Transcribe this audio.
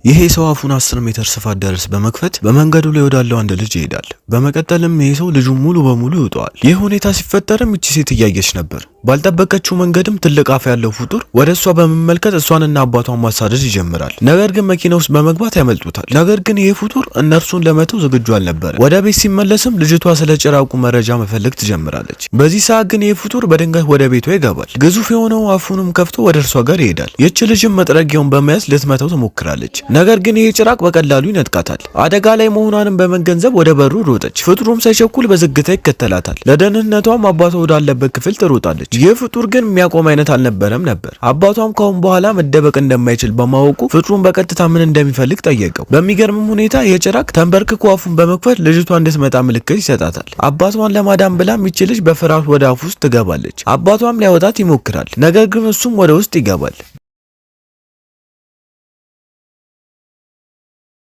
ይሄ ሰው አፉን 10 ሜትር ስፋት ድረስ በመክፈት በመንገዱ ላይ ወዳለው አንድ ልጅ ይሄዳል። በመቀጠልም ይሄ ሰው ልጁን ሙሉ በሙሉ ይውጠዋል። ይህ ሁኔታ ሲፈጠርም እቺ ሴት እያየች ነበር። ባልጠበቀችው መንገድም ትልቅ አፍ ያለው ፍጡር ወደ እሷ በመመልከት እሷንና አባቷን ማሳደድ ይጀምራል። ነገር ግን መኪና ውስጥ በመግባት ያመልጡታል። ነገር ግን ይሄ ፍጡር እነርሱን ለመተው ዝግጁ አልነበረ። ወደ ቤት ሲመለስም ልጅቷ ስለ ጭራቁ መረጃ መፈለግ ትጀምራለች። በዚህ ሰዓት ግን ይሄ ፍጡር በድንገት ወደ ቤቷ ይገባል። ግዙፍ የሆነው አፉንም ከፍቶ ወደ እርሷ ጋር ይሄዳል። ይህች ልጅም መጥረጊያውን በመያዝ ልትመተው ትሞክራለች። ነገር ግን ይሄ ጭራቅ በቀላሉ ይነጥቃታል። አደጋ ላይ መሆኗንም በመገንዘብ ወደ በሩ ሮጠች። ፍጡሩም ሳይቸኩል በዝግታ ይከተላታል። ለደህንነቷም አባቷ ወዳለበት ክፍል ትሮጣለች። ይህ ፍጡር ግን የሚያቆም አይነት አልነበረም ነበር። አባቷም ካሁን በኋላ መደበቅ እንደማይችል በማወቁ ፍጡሩን በቀጥታ ምን እንደሚፈልግ ጠየቀው። በሚገርምም ሁኔታ የጭራቅ ተንበርክኮ አፉን በመክፈት ልጅቷ እንድትመጣ ምልክት ይሰጣታል። አባቷን ለማዳን ብላም ይች ልጅ በፍርሃት ወደ አፉ ውስጥ ትገባለች። አባቷም ሊያወጣት ይሞክራል። ነገር ግን እሱም ወደ ውስጥ ይገባል።